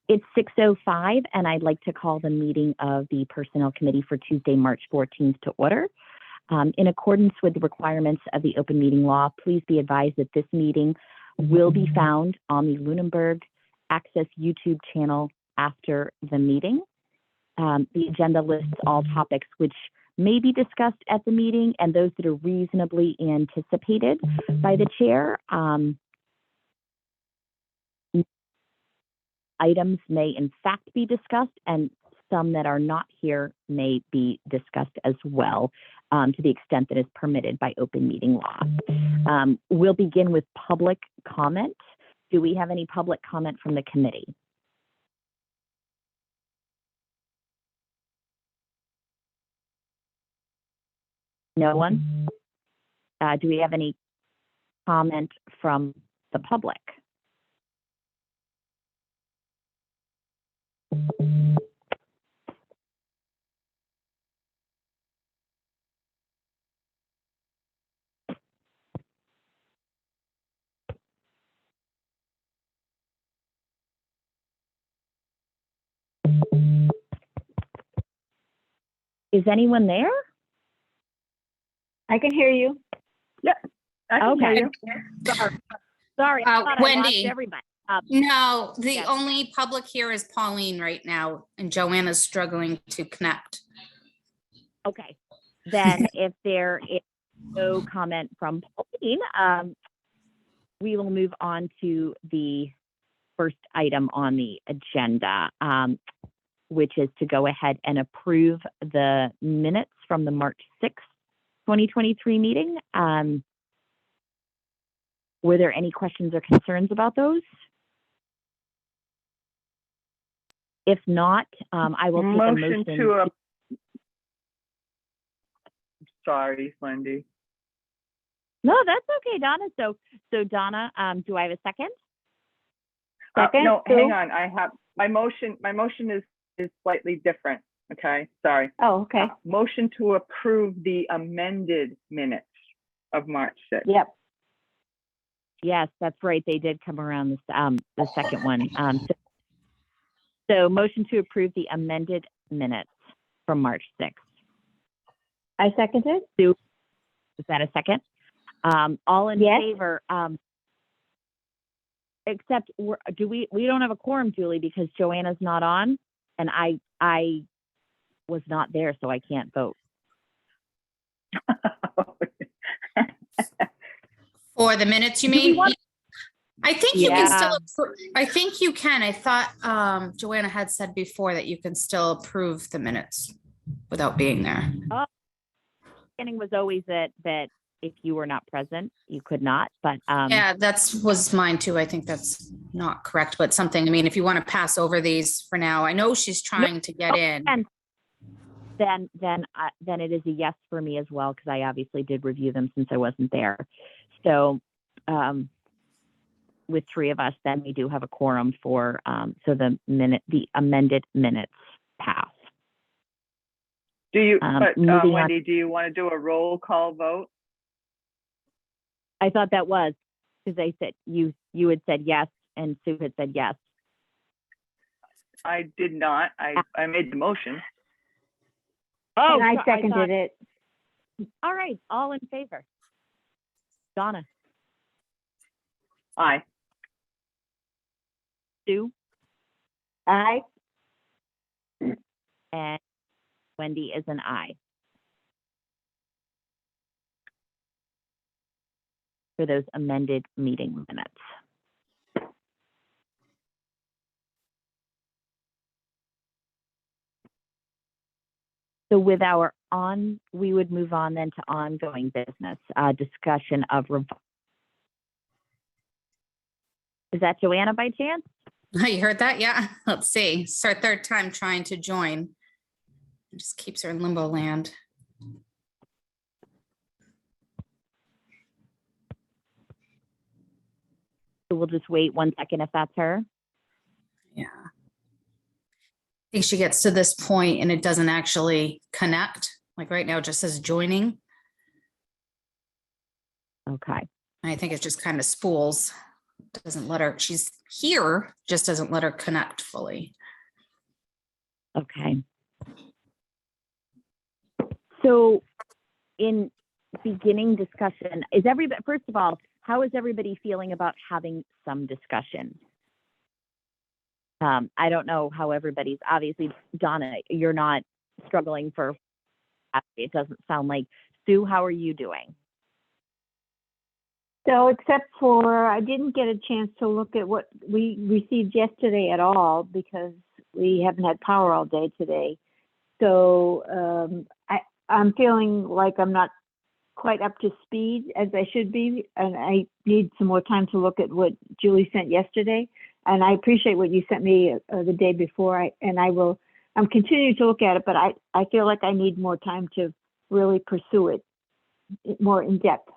It's 6:05, and I'd like to call the meeting of the Personnel Committee for Tuesday, March 14th to order. In accordance with the requirements of the open meeting law, please be advised that this meeting will be found on the Lunenburg Access YouTube channel after the meeting. The agenda lists all topics which may be discussed at the meeting and those that are reasonably anticipated by the chair. Items may in fact be discussed, and some that are not here may be discussed as well, to the extent that is permitted by open meeting law. We'll begin with public comment. Do we have any public comment from the committee? No one? Do we have any comment from the public? Is anyone there? I can hear you. Yeah, I can Okay. hear you. Sorry, I thought I Wendy. lost everybody. No, the Yes. only public here is Pauline right now, and Joanna's struggling to connect. Okay, then if there is no comment from Pauline, we will move on to the first item on the agenda, which is to go ahead and approve the minutes from the March 6th, 2023 meeting. Were there any questions or concerns about those? If not, I will take a Motion motion. to, sorry, Wendy. No, that's okay, Donna. So Donna, do I have a second? Second, No, Sue? hang on. I have, my motion is slightly different. Okay, sorry. Oh, okay. Motion to approve the amended minutes of March 6th. Yep. Yes, that's right. They did come around this, the second one. So motion to approve the amended minutes from March 6th. I seconded. Is that a second? All in Yes. favor? Except we don't have a quorum, Julie, because Joanna's not on, and I was not there, so I can't vote. For the minutes, you Do we mean? want- I think you can Yeah. still, I think you can. I thought Joanna had said before that you can still approve the minutes without being there. Beginning was always that if you were not present, you could not, but Yeah, was mine too. I think that's not correct, but something, I mean, if you want to pass over these for now, I know she's trying to get in. and then it is a yes for me as well, because I obviously did review them since I wasn't there. So with three of us, then we do have a quorum for so the amended minutes pass. Do you, moving on. Wendy, do you want to do a roll call vote? I thought that was because I said you had said yes and Sue had said yes. I did not. I made the motion. And I so seconded thought- it. All right, all in favor. Donna, Aye. Sue, Aye. and Wendy is an aye. For those amended meeting minutes. So with we would move on then to ongoing business, discussion of, is that Joanna by chance? You heard that? Yeah. Let's see. It's our third time trying to join. It just keeps her in limbo land. So we'll just wait 1 second if that's her. Yeah. I think she gets to this point and it doesn't actually connect. Like right now, it just says joining. Okay. And I think it just kind of spools, doesn't let her, she's here, just doesn't let her connect fully. Okay. So in beginning discussion, first of all, how is everybody feeling about having some discussion? I don't know how everybody's, obviously, Donna, you're not struggling it doesn't sound like. Sue, how are you doing? So except for, I didn't get a chance to look at what we received yesterday at all because we haven't had power all day today. So I'm feeling like I'm not quite up to speed as I should be, and I need some more time to look at what Julie sent yesterday. And I appreciate what you sent me the day before. I'm continuing to look at it, but I feel like I need more time to really pursue it more in depth.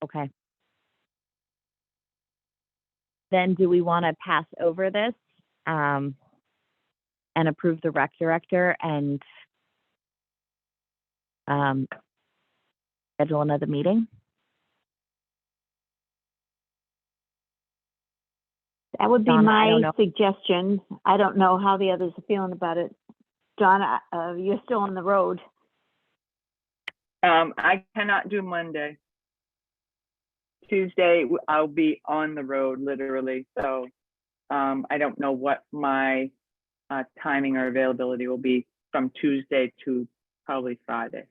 Okay. Then do we want to pass over this and approve the rec director and schedule another meeting? That would be Donna, I don't my know. suggestion. I don't know how the others are feeling about it. Donna, you're still on the road. I cannot do Monday. Tuesday, I'll be on the road, literally. So I don't know what my timing or availability will be from Tuesday to probably Friday.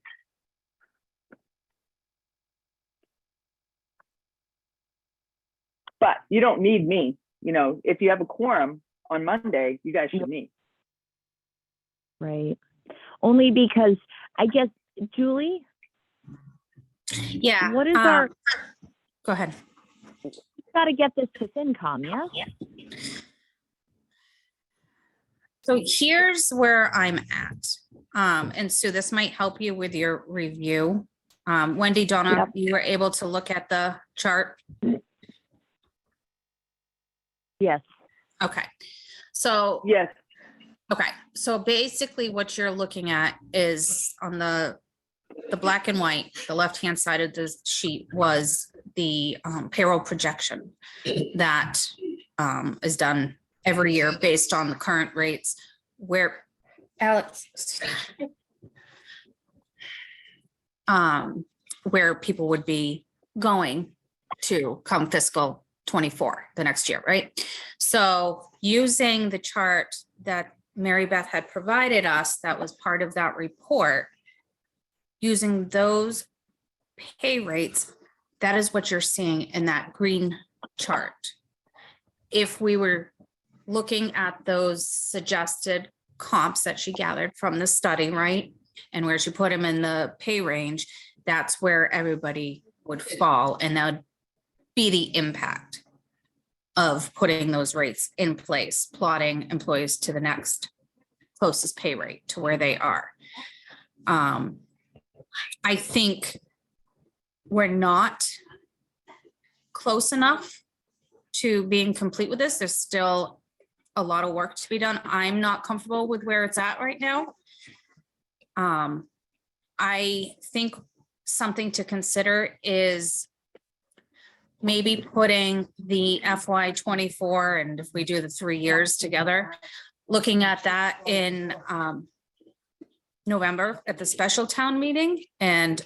But you don't need me. You know, if you have a quorum on Monday, you guys should meet. Right. Only because I guess, Julie, Yeah. what is our, Go ahead. we've got to get this to FinCom, yeah? So here's where I'm at. And Sue, this might help you with your review. Wendy, Donna, Yep. you were able to look at the chart? Yes. Okay. So, Yes. okay. So basically what you're looking at is on the black and white, the left-hand side of the sheet was the payroll projection that is done every year based on the current rates where Alex, where people would be going to come fiscal 24, the next year, right? So using the chart that Mary Beth had provided us, that was part of that report, using those pay rates, that is what you're seeing in that green chart. If we were looking at those suggested comps that she gathered from the study, right? And where she put them in the pay range, that's where everybody would fall. And that would be the impact of putting those rates in place, plotting employees to the next closest pay rate to where they are. I think we're not close enough to being complete with this. There's still a lot of work to be done. I'm not comfortable with where it's at right now. I think something to consider is maybe putting the FY24, and if we do the 3 years together, looking at that in November at the special town meeting, and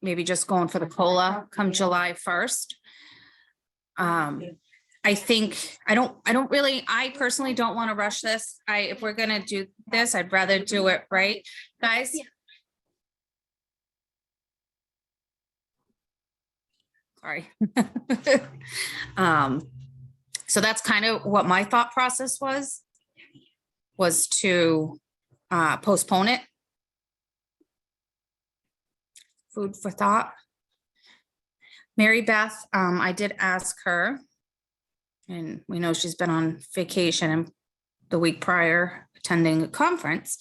maybe just going for the COLA come July 1st. I think, I personally don't want to rush this. If we're gonna do this, I'd rather do it right, guys. Sorry. So that's kind of what my thought process was to postpone it. Food for thought. Mary Beth, I did ask her, and we know she's been on vacation and the week prior attending a conference.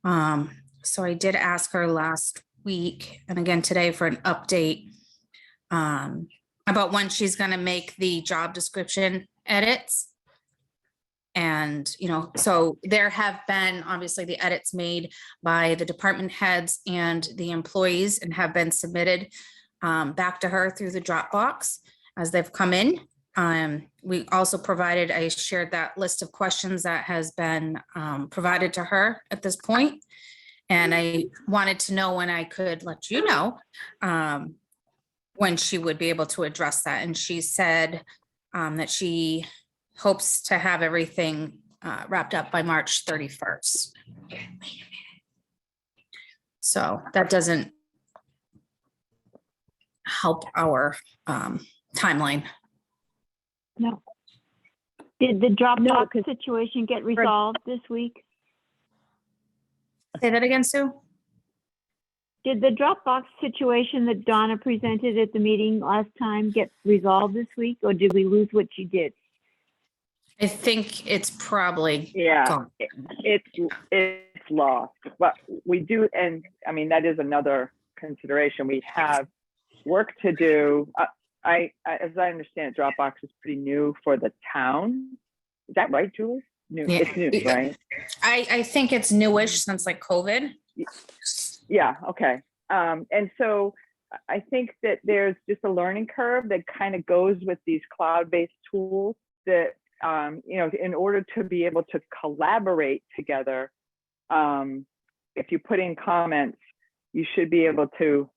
So I did ask her last week and again today for an update about when she's going to make the job description edits. And, so there have been obviously the edits made by the department heads and the employees and have been submitted back to her through the Dropbox as they've come in. We also provided, I shared that list of questions that has been provided to her at this point. And I wanted to know when I could let you know when she would be able to address that. And she said that she hopes to have everything wrapped up by March 31st. So that doesn't help our timeline. No. Did the No, Dropbox 'cause- situation get resolved this week? Say that again, Sue? Did the Dropbox situation that Donna presented at the meeting last time get resolved this week, or did we lose what she did? I think it's probably Yeah, gone. it's lost, but we do, and I mean, that is another consideration. We have work to do. As I understand it, Dropbox is pretty new for the town. Is that right, Julie? New, Yeah. it's new, right? I think it's newish since like COVID. Yeah, okay. And so I think that there's just a learning curve that kind of goes with these cloud-based tools that, you know, in order to be able to collaborate together, if you put in comments, you should be able to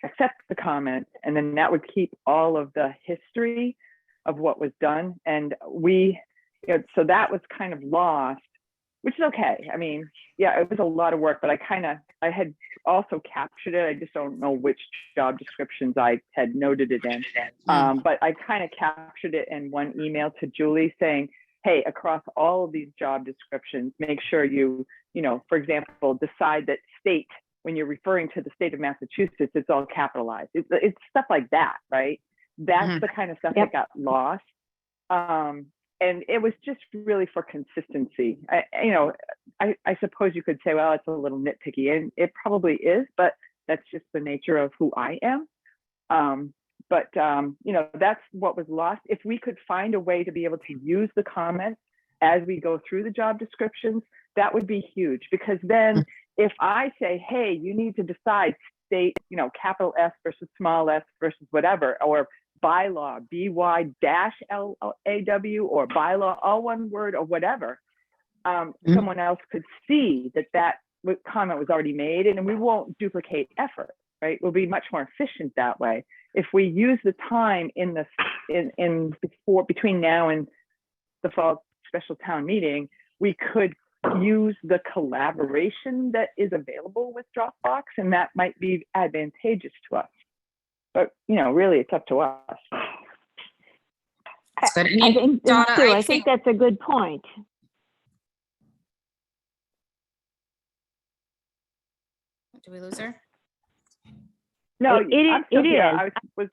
accept the comments, and then that would keep all of the history of what was done. And we, you know, so that was kind of lost, which is okay. I mean, yeah, it was a lot of work, but I had also captured it. I just don't know which job descriptions I had noted it in. But I kind of captured it in one email to Julie saying, hey, across all of these job descriptions, make sure you know, for example, decide that state, when you're referring to the state of Massachusetts, it's all capitalized. It's stuff like that, right? That's the kind of stuff that got lost. And it was just really for consistency. I suppose you could say, well, it's a little nitpicky, and it probably is, but that's just the nature of who I am. You know, that's what was lost. If we could find a way to be able to use the comments as we go through the job descriptions, that would be huge, because then if I say, hey, you need to decide state, you know, capital S versus small s versus whatever, or bylaw, BY-LAW, or bylaw, all one word, or whatever, someone else could see that comment was already made, and we won't duplicate effort, right? We'll be much more efficient that way. If we use the time between now and the fall special town meeting, we could use the collaboration that is available with Dropbox, and that might be advantageous to us. But, you know, really, it's up to us. That's good. I think, Donna, Sue, I think that's a good point. Did we lose her? No, It is- I'm still it here. is.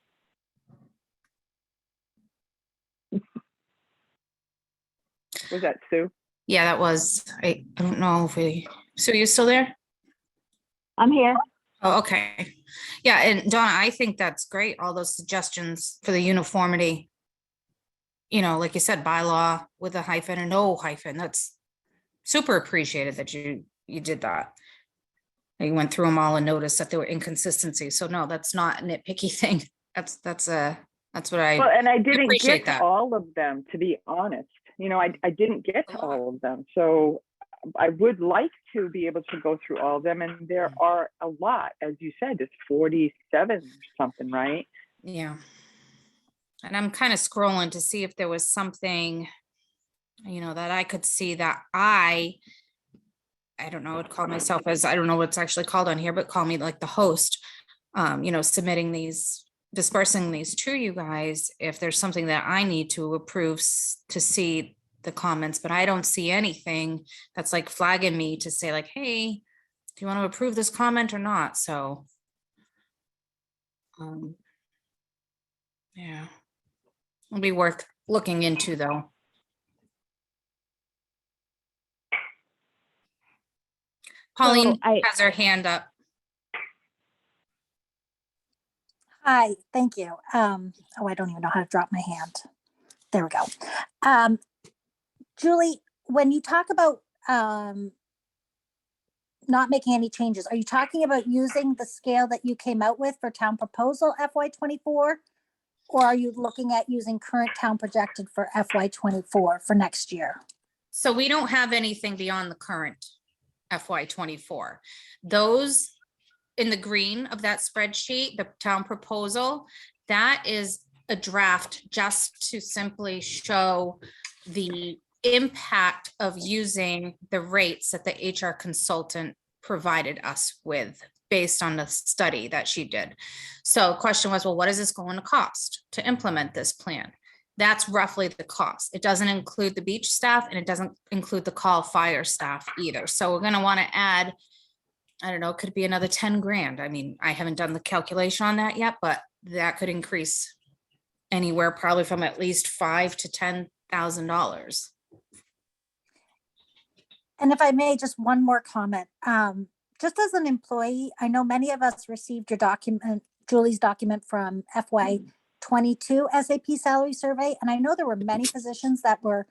Was that Sue? Yeah, that was, I don't know if Sue, you still there? I'm here. Oh, okay. Yeah, and Donna, I think that's great. All those suggestions for the uniformity. You know, like you said, bylaw with a hyphen or no hyphen. That's super appreciated that you did that. You went through them all and noticed that there were inconsistencies. So no, that's not a nitpicky thing. That's what I Well, and I didn't appreciate get that. to all of them, to be honest. You know, I didn't get to all of them. So I would like to be able to go through all of them. And there are a lot, as you said, it's 47 or something, right? Yeah. And I'm kind of scrolling to see if there was something, you know, that I could see that I don't know, I would call myself as, I don't know what's actually called on here, but call me like the host, you know, submitting these, dispersing these to you guys, if there's something that I need to approve to see the comments, but I don't see anything that's like flagging me to say like, hey, do you want to approve this comment or not? So, yeah, it'll be worth looking into though. Pauline has her hand up. Hi, thank you. Oh, I don't even know how to drop my hand. There we go. Julie, when you talk about not making any changes, are you talking about using the scale that you came out with for town proposal FY24? Or are you looking at using current town projected for FY24 for next year? So we don't have anything beyond the current FY24. Those in the green of that spreadsheet, the town proposal, that is a draft just to simply show the impact of using the rates that the HR consultant provided us with based on the study that she did. So question was, well, what is this going to cost to implement this plan? That's roughly the cost. It doesn't include the beach staff and it doesn't include the call fire staff either. So we're going to want to add, I don't know, it could be another 10 grand. I mean, I haven't done the calculation on that yet, but that could increase anywhere probably from at least $5,000 to $10,000. And if I may, just one more comment. Just as an employee, I know many of us received your document, Julie's document from FY22 SAP salary survey. And I know there were many positions that were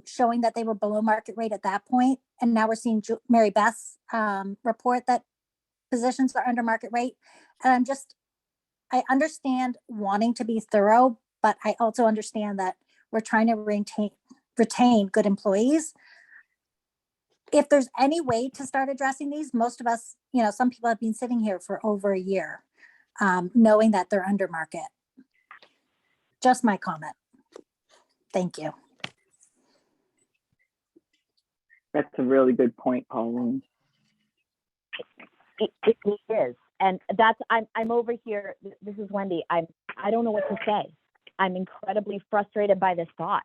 showing that they were below market rate at that point. And now we're seeing Mary Beth's report that positions are under market rate. And I understand wanting to be thorough, but I also understand that we're trying to retain good employees. If there's any way to start addressing these, most of us, some people have been sitting here for over a year, knowing that they're under market. Just my comment. Thank you. That's a really good point, Pauline. It is. And that's, I'm over here. This is Wendy. I don't know what to say. I'm incredibly frustrated by this thought.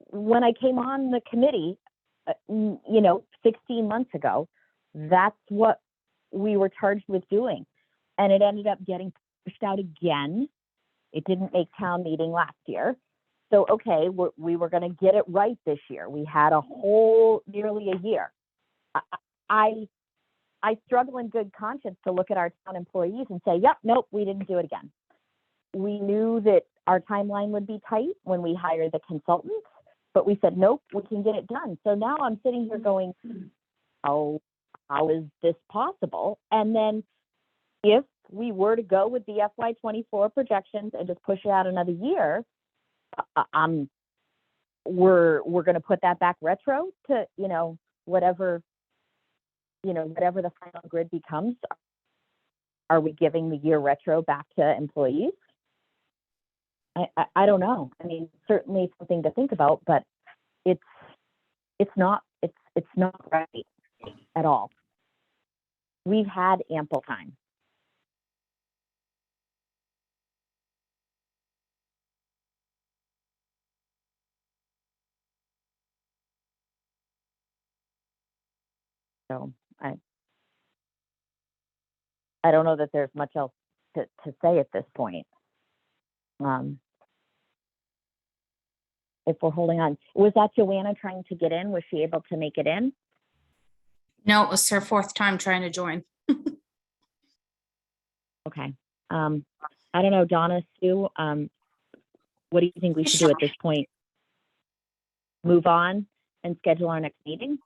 When I came on the committee, 16 months ago, that's what we were charged with doing. And it ended up getting pushed out again. It didn't make town meeting last year. So, okay, we were going to get it right this year. We had nearly a year. I struggle in good conscience to look at our town employees and say, yep, nope, we didn't do it again. We knew that our timeline would be tight when we hired the consultants, but we said, nope, we can get it done. So now I'm sitting here going, how is this possible? And then if we were to go with the FY24 projections and just push it out another year, we're going to put that back retro to, whatever the final grid becomes. Are we giving the year retro back to employees? I don't know. I mean, certainly something to think about, but it's not right at all. We've had ample time. So I don't know that there's much else to say at this point. If we're holding on, was that Joanna trying to get in? Was she able to make it in? No, it was her fourth time trying to join. Okay. I don't know, Donna, Sue, what do you think we should do at this point? Move on and schedule our next meeting?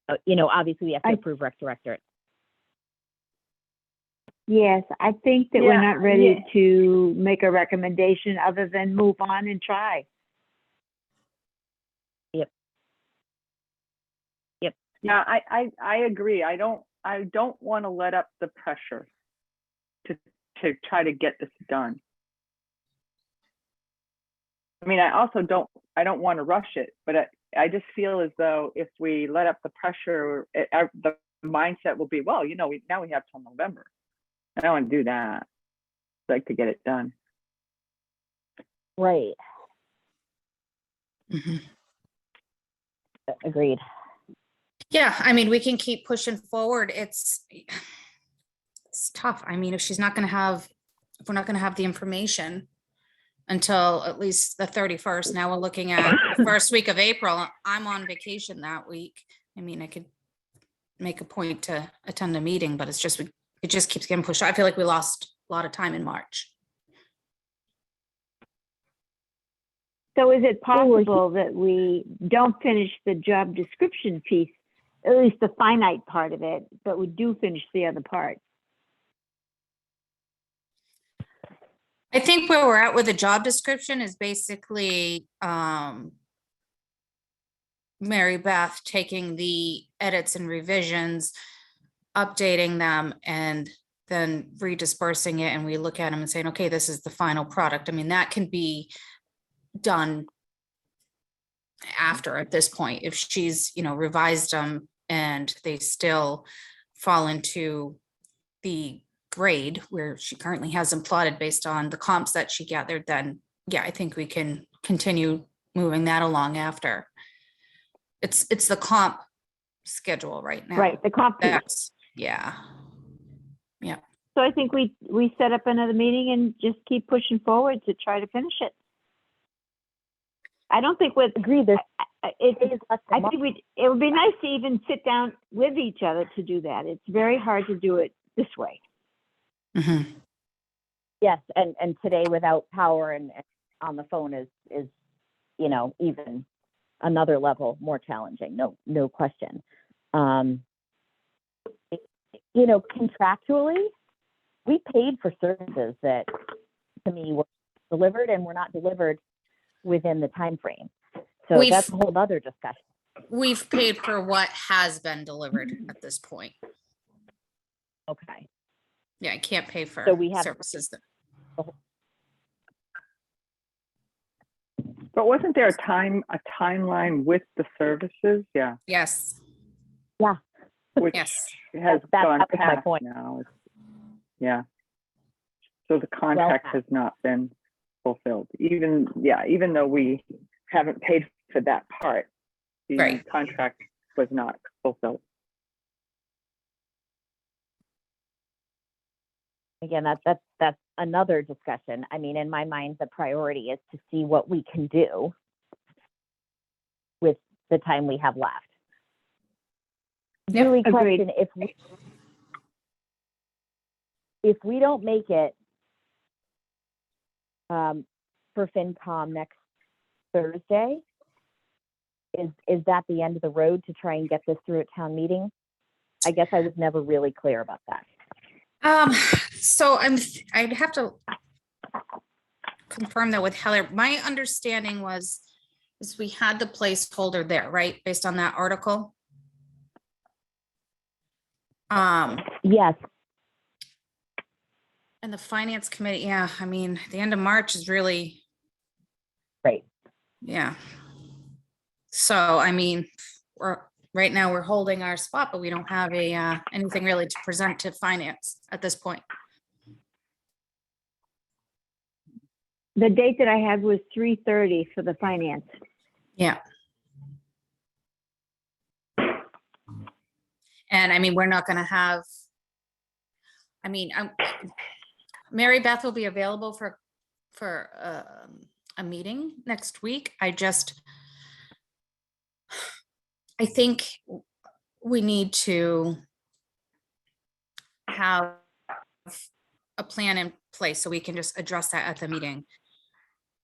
Obviously we have to approve rec director. Yes, I think that we're not ready to make a recommendation other than move on and try. Yep. Yeah, I agree. I don't want to let up the pressure to try to get this done. I mean, I don't want to rush it, but I just feel as though if we let up the pressure, the mindset will be, well, now we have till November. I don't want to do that. I'd like to get it done. Right. Mm-hmm. Agreed. Yeah, I mean, we can keep pushing forward. It's tough. I mean, if we're not going to have the information until at least the 31st, now we're looking at the first week of April. I'm on vacation that week. I mean, I could make a point to attend a meeting, but it just keeps getting pushed. I feel like we lost a lot of time in March. So is it possible that we don't finish the job description piece at least the finite part of it, but we do finish the other part. I think where we're at with the job description is basically Mary Beth taking the edits and revisions, updating them, and then redispersing it, and we look at them and saying, okay, this is the final product. I mean, that can be done after at this point, if she's, revised them and they still fall into the grade where she currently has them plotted based on the comps that she gathered, then yeah, I think we can continue moving that along after. It's the comp schedule right now. Right, the comp piece. That's, yeah. So I think we set up another meeting and just keep pushing forward to try to finish it. I don't think with Agreed. There's I I think it would be nice to even sit down with each other to do that. It's very hard to do it this way. Mhm. Yes, and today without power and on the phone is even another level more challenging. No question. Contractually, we paid for services that to me were delivered and were not delivered within the time frame. So that's a whole other discussion. We've paid for what has been delivered at this point. Okay. Yeah, I can't pay for So we have- services that, But wasn't there a timeline with the services? Yeah, yes, which yes. has That gone was my past point. now. Yeah. So the contract has not been fulfilled, even though we haven't paid for that part, the Right. contract was not fulfilled. Again, that's another discussion. I mean, in my mind, the priority is to see what we can do with the time we have left. Yep, Julie, agreed. question, if we don't make it for FinCom next Thursday, is that the end of the road to try and get this through at town meeting? I guess I was never really clear about that. So I'd have to confirm that with Heather. My understanding is we had the placeholder there, right? Based on that article. Yes, And the finance committee, yeah, I mean, the end of March is really, right. yeah. So, I mean, right now we're holding our spot, but we don't have anything really to present to finance at this point. The date that I had was 3:30 for the finance. Yeah. And I mean, we're not gonna have, Mary Beth will be available for a meeting next week. I think we need to have a plan in place so we can just address that at the meeting.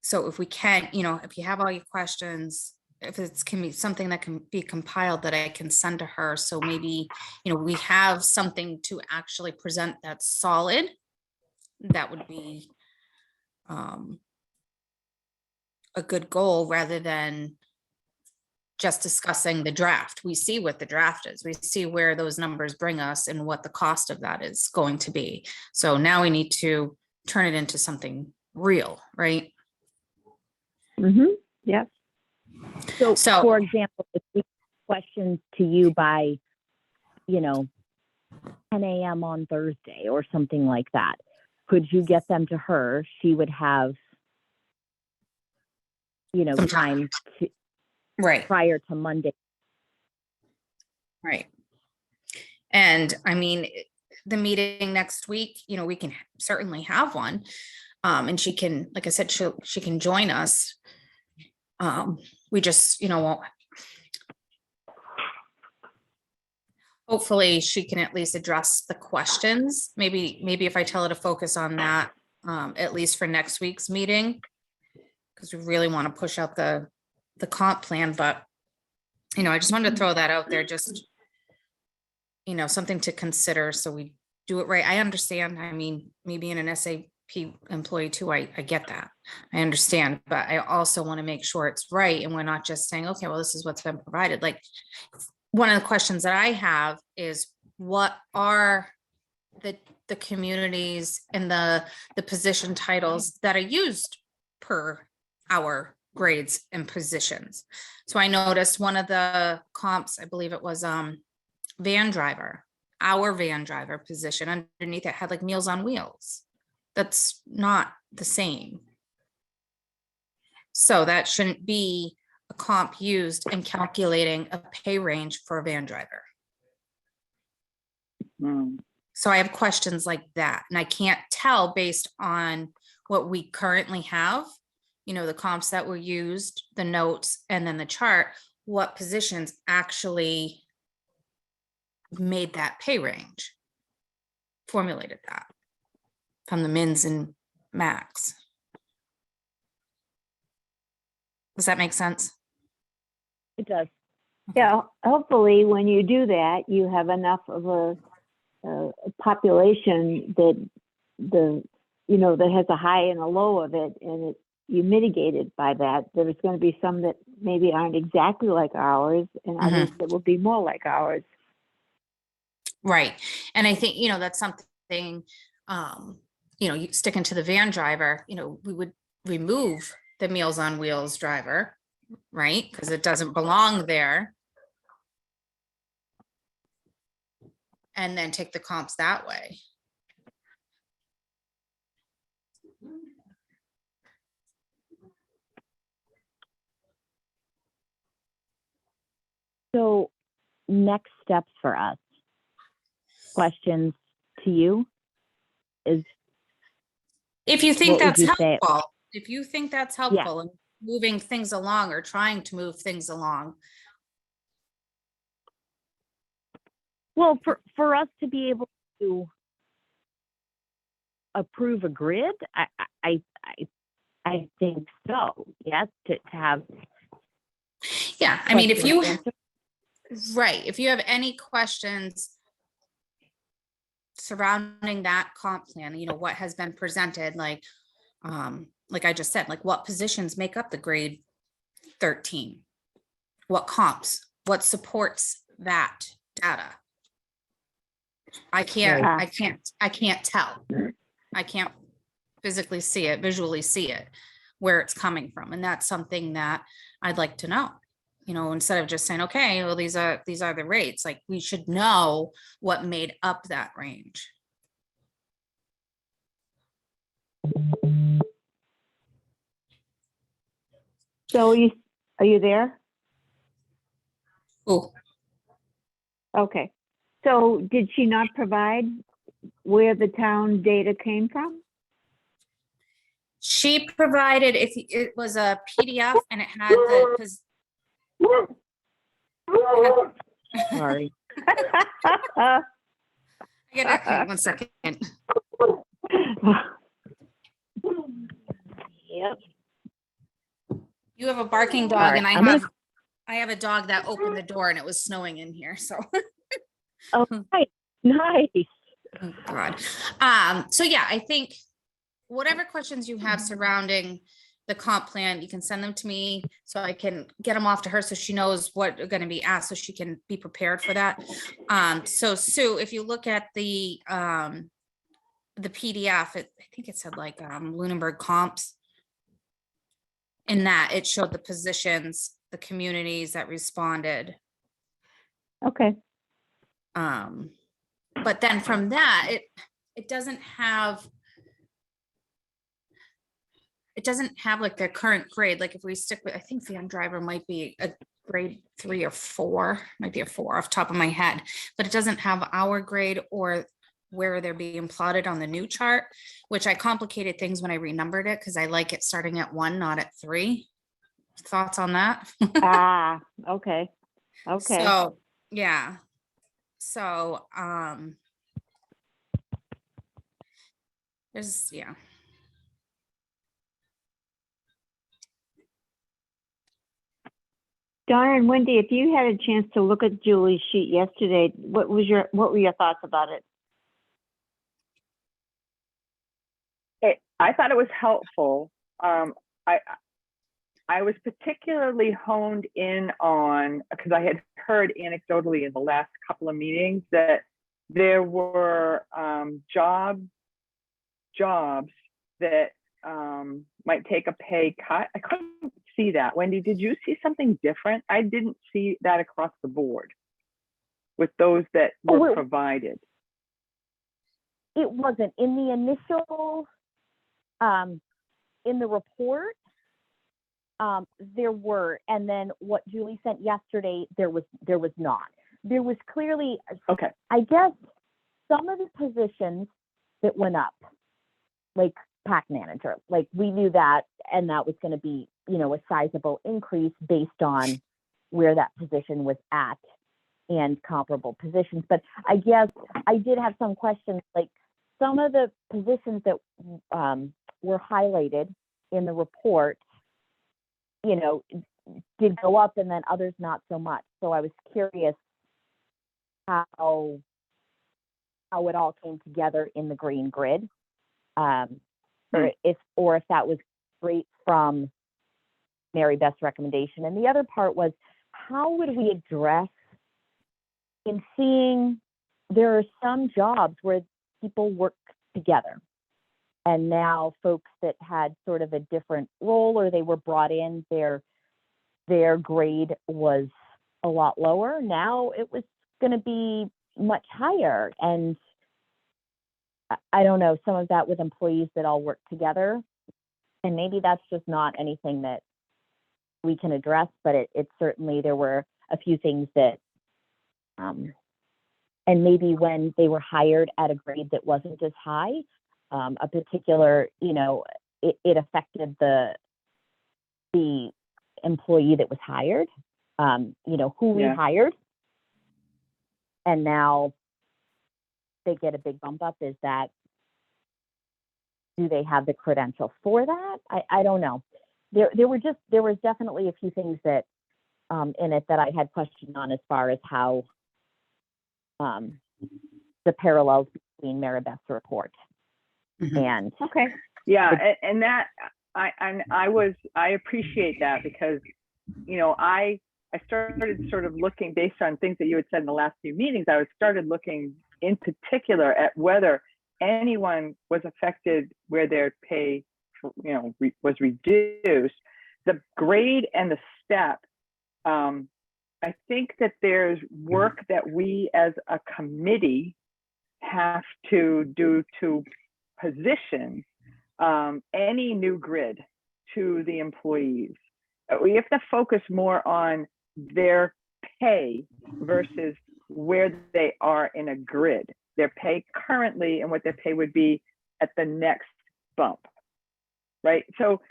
So if we can, if you have all your questions, if it's can be something that can be compiled that I can send to her. So maybe, we have something to actually present that's solid. That would be a good goal rather than just discussing the draft. We see what the draft is. We see where those numbers bring us and what the cost of that is going to be. So now we need to turn it into something real, right? Mm-hmm. Yep. So for example, if we have questions to you by, 10 a.m. on Thursday or something like that, could you get them to her? She would have, Some time to Right. prior to Monday. Right. And I mean, the meeting next week, we can certainly have one. And she can, like I said, she can join us. We just, won't. Hopefully she can at least address the questions. Maybe if I tell her to focus on that, at least for next week's meeting, because we really want to push out the comp plan, but I just wanted to throw that out there just something to consider so we do it right. I understand. I mean, me being an SAP employee too, I get that. I understand, but I also want to make sure it's right. And we're not just saying, okay, well, this is what's been provided. Like, one of the questions that I have is, what are the communities and the position titles that are used per our grades and positions? So I noticed one of the comps, I believe it was van driver, our van driver position, underneath it had like Meals on Wheels. That's not the same. So that shouldn't be a comp used in calculating a pay range for a van driver. Hmm. So I have questions like that, and I can't tell based on what we currently have, the comps that were used, the notes, and then the chart, what positions actually made that pay range, formulated that from the mins and max. Does that make sense? It does. Yeah, hopefully when you do that, you have enough of a population that that has a high and a low of it, and you mitigate it by that. There's going to be some that maybe aren't exactly like ours, and others that will be more like ours. Right. And I think, that's something, you sticking to the van driver, we would remove the Meals on Wheels driver, right? Because it doesn't belong there. And then take the comps that way. So next steps for us, questions to you is, If you think What would that's you say? helpful, if you think that's helpful in moving things along or trying to move things along. well, for us to be able to approve a grid, I think so. Yes, to have. Yeah, I mean, if you, questions answered. right, if you have any questions surrounding that comp plan, what has been presented, like I just said, like what positions make up the grade 13? What comps? What supports that data? I can't tell. I can't physically see it, visually see it, where it's coming from. And that's something that I'd like to know. Instead of just saying, okay, well, these are the rates, like we should know what made up that range. So are you there? Oh, Okay. So did she not provide where the town data came from? she provided, if it was a PDF and it had Sorry. hang on 1 second. Yep. You have a barking dog, All right, and I have a dog that opened the door and it was snowing in here, so. Oh, nice. Oh, God. So yeah, I think whatever questions you have surrounding the comp plan, you can send them to me so I can get them off to her so she knows what are going to be asked, so she can be prepared for that. So Sue, if you look at the PDF, I think it said like Lunenburg comps. In that, it showed the positions, the communities that responded. Okay. But then from that, it doesn't have like their current grade. Like if we stick with, I think van driver might be a grade 3 or 4, might be a 4 off the top of my head, but it doesn't have our grade or where they're being plotted on the new chart, which I complicated things when I renumbered it because I like it starting at 1, not at 3. Thoughts on that? Okay. Okay. So, yeah. So, yeah. Donna and Wendy, if you had a chance to look at Julie's sheet yesterday, what were your thoughts about it? I thought it was helpful. I was particularly honed in on, because I had heard anecdotally in the last couple of meetings that there were jobs that might take a pay cut. I couldn't see that. Wendy, did you see something different? I didn't see that across the board with those that were provided. It wasn't in the initial, in the report. There were, and then what Julie sent yesterday, there was not. There was clearly, Okay. I guess, some of the positions that went up, like pack manager, like we knew that, and that was going to be, a sizable increase based on where that position was at and comparable positions. But I guess I did have some questions, like some of the positions that were highlighted in the report, did go up, and then others not so much. So I was curious how it all came together in the green grid, or if that was straight from Mary Beth's recommendation. And the other part was, how would we address in seeing there are some jobs where people work together, and now folks that had sort of a different role, or they were brought in, their grade was a lot lower. Now it was going to be much higher. And I don't know, some of that with employees that all work together. And maybe that's just not anything that we can address, but it certainly, there were a few things that, and maybe when they were hired at a grade that wasn't as high, a particular, it affected the employee that was hired, who we hired, and now they get a big bump up. Do they have the credential for that? I don't know. There was definitely a few things that in it that I had questions on, as far as how the parallels between Mary Beth's report and Okay. Yeah, and that I appreciate that, because I started sort of looking based on things that you had said in the last few meetings. I started looking in particular at whether anyone was affected where their pay was reduced. The grade and the step, I think that there's work that we as a committee have to do to position any new grid to the employees. We have to focus more on their pay versus where they are in a grid, their pay currently and what their pay would be at the next bump, right? So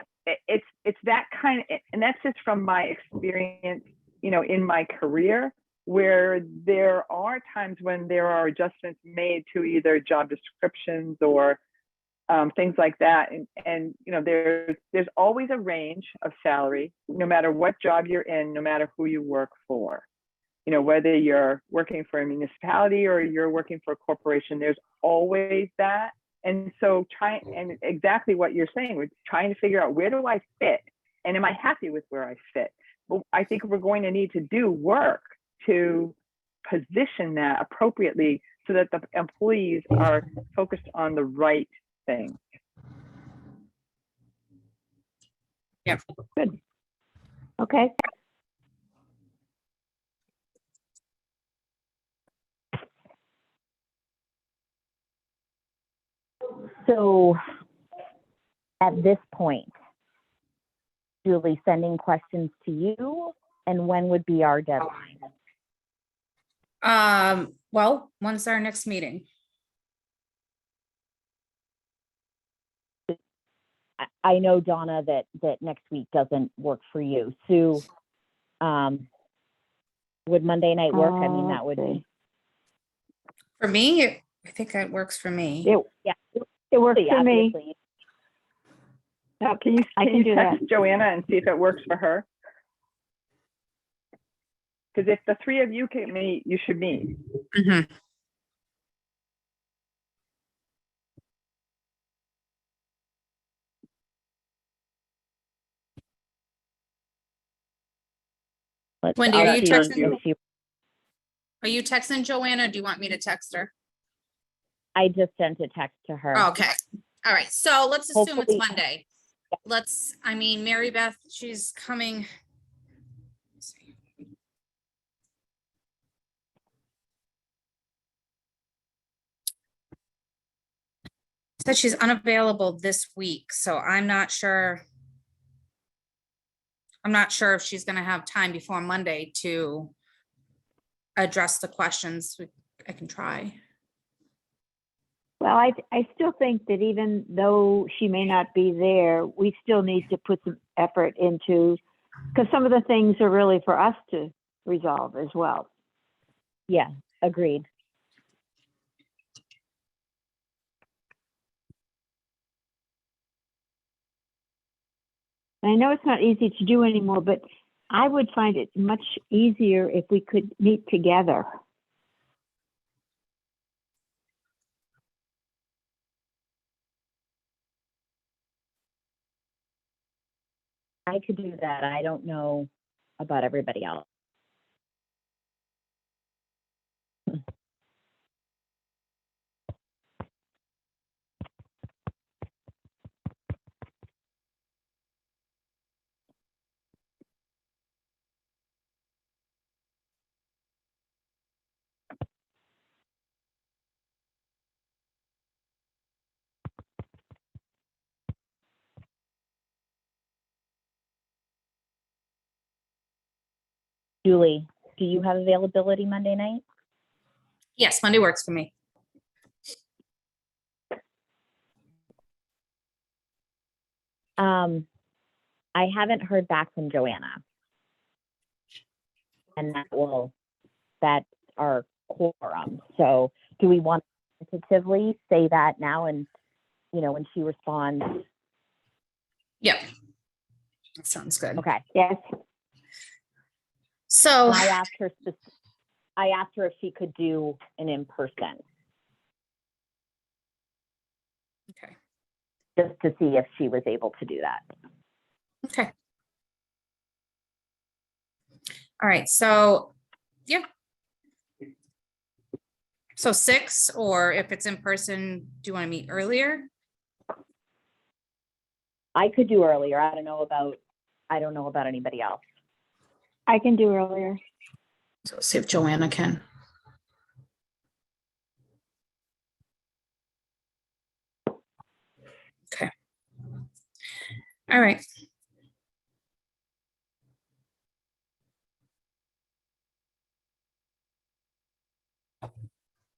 it's that kind of, and that's just from my experience, in my career, where there are times when there are adjustments made to either job descriptions or things like that. And there's always a range of salary, no matter what job you're in, no matter who you work for. Whether you're working for a municipality or you're working for a corporation, there's always that. And so and exactly what you're saying, we're trying to figure out, where do I fit? And am I happy with where I fit? Well, I think we're going to need to do work to position that appropriately so that the employees are focused on the right thing. Yep. Good. Okay. So at this point, Julie, sending questions to you, and when would be our deadline? Well, when's our next meeting? I know, Donna, that next week doesn't work for you. Sue, would Monday night work? I mean, that would be. For me, I think it works for me. It works for me. Obviously. Now, can you text Joanna and see if it works for her? Because if the three of you can meet, you should meet. Mhm. Wendy, I'll are you see texting? if she- Are you texting Joanna? Or do you want me to text her? I just sent a text to her. Okay. All right. So let's assume it's Hopefully- Monday. I mean, Mary Beth, she's coming. Said she's unavailable this week, so I'm not sure. I'm not sure if she's gonna have time before Monday to address the questions. I can try. Well, I still think that even though she may not be there, we still need to put some effort into, because some of the things are really for us to resolve as well. Yeah, agreed. And I know it's not easy to do anymore, but I would find it much easier if we could meet together. I could do that. I don't know about everybody else. Julie, do you have availability Monday night? Yes, Monday works for me. I haven't heard back from Joanna. And that's our quorum. So do we want to tentatively say that now and, when she responds? Yep. That sounds good. Okay. Yes. So, I asked her if she could do an in-person, okay. just to see if she was able to do that. Okay. All right. So, yeah. So 6, or if it's in person, do you want to meet earlier? I could do earlier. I don't know about anybody else. I can do earlier. So let's see if Joanna can. Okay. All right.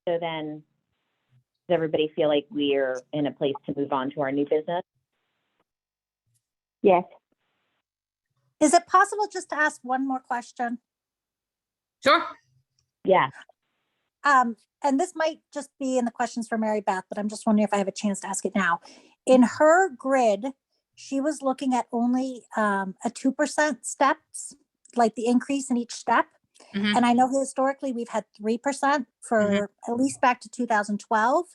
So then, does everybody feel like we're in a place to move on to our new business? Yes. Is it possible just to ask one more question? Sure. Yeah. And this might just be in the questions for Mary Beth, but I'm just wondering if I have a chance to ask it now. In her grid, she was looking at only a 2% steps, like the increase in each step. Mhm. And I know historically we've had 3% for at least back to 2012.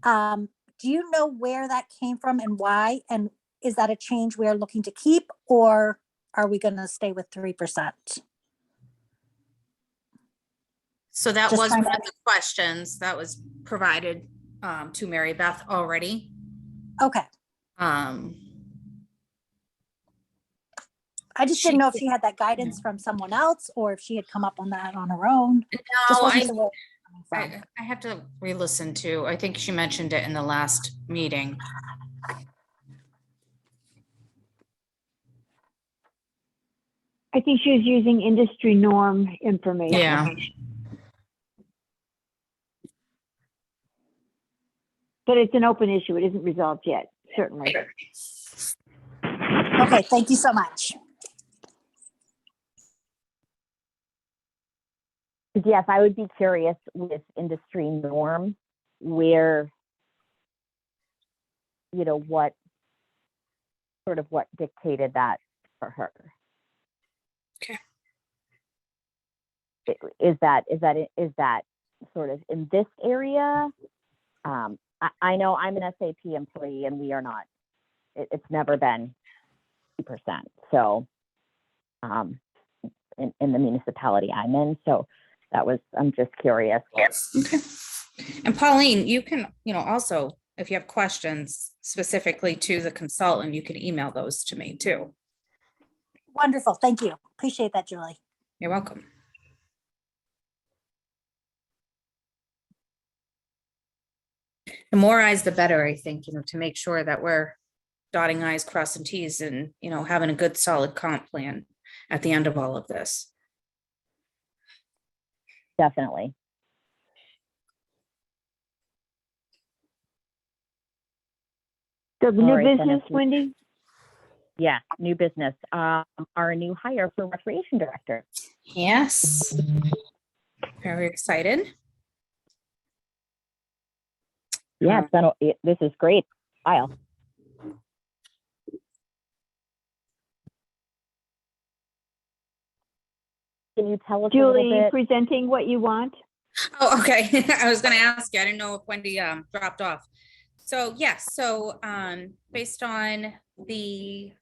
Do you know where that came from and why? And is that a change we are looking to keep, or are we going to stay with 3%? So that Just was trying one to- of the questions that was provided to Mary Beth already. Okay. I just didn't know if she had that guidance from someone else or if she had come up on that on her own. Just No, wasn't sure where it was coming from. I have to re-listen to, I think she mentioned it in the last meeting. I think she was using industry norm information. Yeah. But it's an open issue. It isn't resolved yet, certainly. Okay, thank you so much. Yes, I would be curious with industry norm where, what dictated that for her. Okay. is that sort of in this area? I know I'm an SAP employee and we are not. It's never been 2%. So in the municipality I'm in. So I'm just curious. Okay. And Pauline, you can, also, if you have questions specifically to the consultant, you can email those to me too. Wonderful. Thank you. Appreciate that, Julie. You're welcome. The more eyes, the better, I think, to make sure that we're dotting I's, crossing T's, and, having a good solid comp plan at the end of all of this. Definitely. So the All new right, then business, if we- Wendy? Yeah, new business. Our new hire for recreation director. Yes. Very excited. Yeah, this is great. Kyle. Can you tell us a Julie, little bit? presenting what you want? Oh, okay. I was going to ask you. I didn't know if Wendy dropped off. So yes, based on the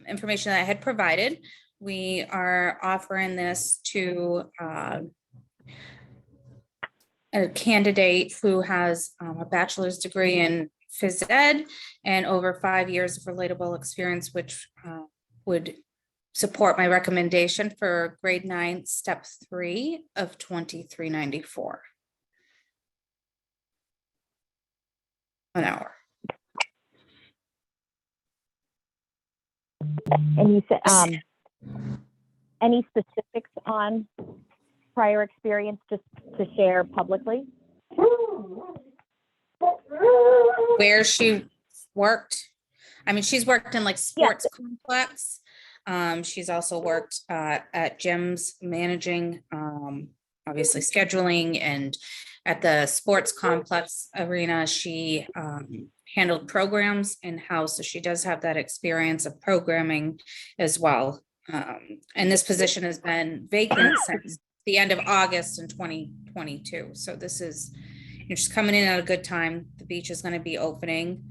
information that I had provided, we are offering this to a candidate who has a bachelor's degree in phys ed and over 5 years of relatable experience, which would support my recommendation for grade 9, step 3 of $23.94 an hour. And you said any specifics on prior experience just to share publicly? Where she worked. I mean, she's worked in like sports complex. She's also worked at gyms managing, obviously scheduling, and at the sports complex arena, she handled programs in-house. So she does have that experience of programming as well. And this position has been vacant since the end of August in 2022. So this is, she's coming in at a good time. The beach is going to be opening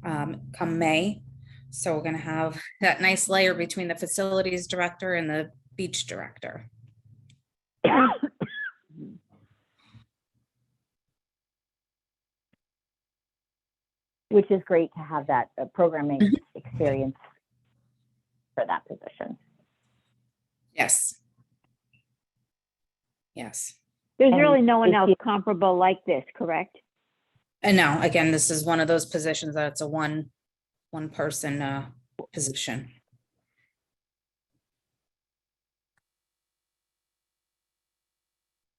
come May. So we're going to have that nice layer between the facilities director and the beach director. Which is great to have that programming experience for that position. Yes. Yes. There's And really no one is else she- comparable like this, correct? And no, again, this is one of those positions that it's a one person position.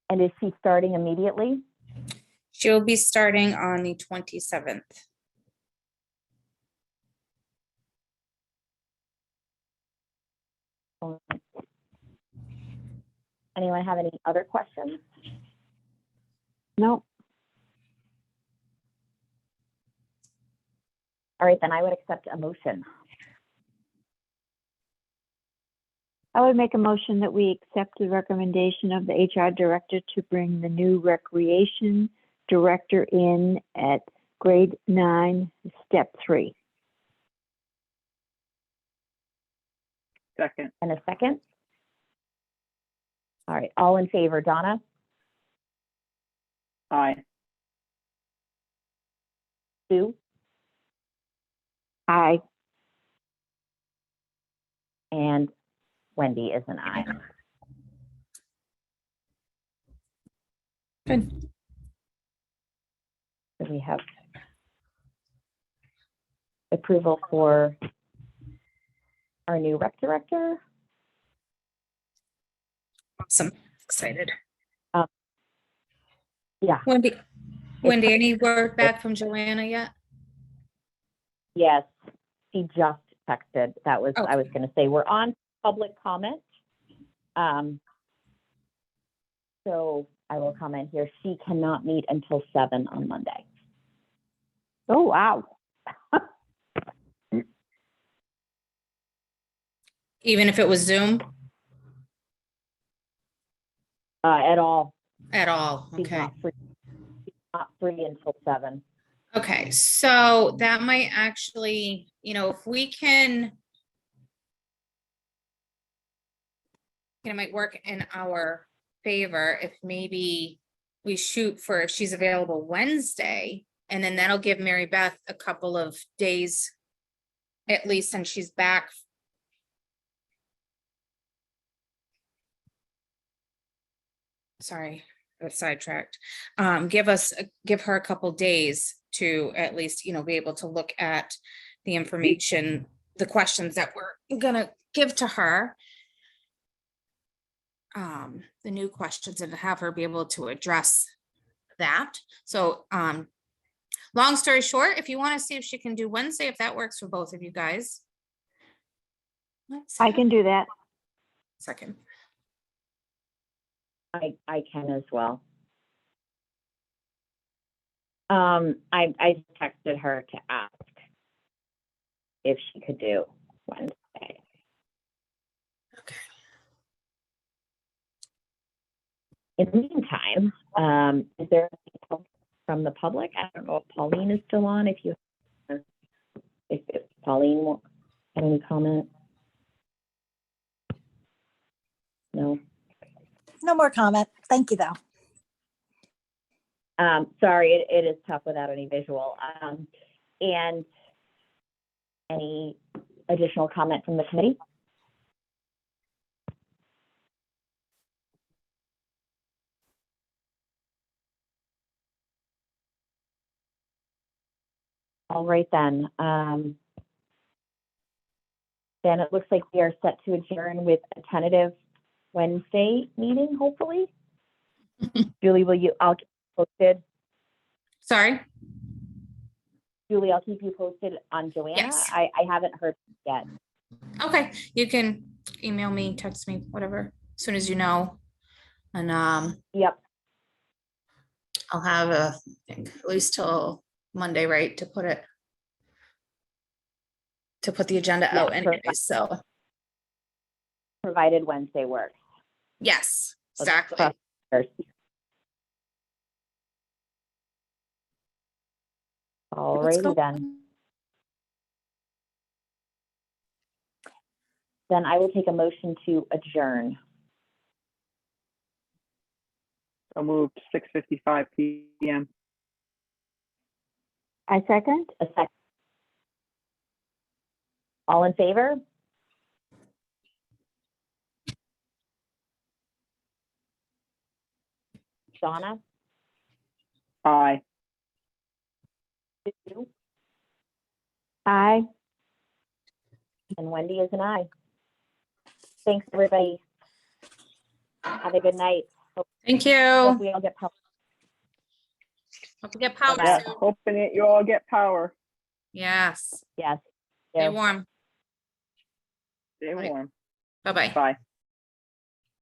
And is she starting immediately? She'll be starting on the 27th. Anyone have any other questions? No. All right, then I would accept a motion. I would make a motion that we accept the recommendation of the HR director to bring the new recreation director in at grade 9, step 3. Second. And a second? All right, all in favor, Donna, Aye. Sue, Aye. and Wendy is an aye. Good. So we have approval for our new rec director. Awesome. Excited. Yeah, Wendy, any word back from Joanna yet? yes, she just texted. That was, I Okay. was gonna say, we're on public comment. So I will comment here. She cannot meet until 7 on Monday. Oh, wow. Even if it was Zoom? At all. at all? She's Okay. not free. She's not free until 7. Okay, so that might actually, if we can. It might work in our favor if maybe we shoot for if she's available Wednesday, and then that'll give Mary Beth a couple of days at least, since she's back. Sorry, I got sidetracked. Give her a couple days to at least, be able to look at the information, the questions that we're gonna give to her. The new questions, and to have her be able to address that. So, long story short, if you want to see if she can do Wednesday, if that works for both of you guys. Let's I can do that. second. I can as well. I texted her to ask if she could do Wednesday. Okay. In the meantime, is there anything from the public? I don't know if Pauline is still on. If Pauline had any comment? No. No more comment. Thank you, though. Sorry, it is tough without any visual. And any additional comment from the committee? All right, then. Then it looks like we are set to adjourn with a tentative Wednesday meeting, hopefully. Julie, I'll keep you posted. Sorry. Julie, I'll keep you posted on Joanna. Yes. I haven't heard yet. Okay, you can email me, text me, whatever, as soon as you know. And Yep. I'll have I think at least till Monday, right, to put the agenda Yeah, out anyway, so, Provided Wednesday works. yes, Let's exactly. cross fingers. All Let's righty go. then. Then I will take a motion to adjourn. So moved 6:55 PM. I second. A second. All in favor? Donna? Aye. Sue? Aye. And Wendy is an aye. Thanks, everybody. Have a good night. Thank Hope you. we all get power. Hope to get power Bye-bye. soon. Hoping that you all get power. Yes, Yes. stay Yeah. warm. Stay Right. warm. Bye-bye. Bye.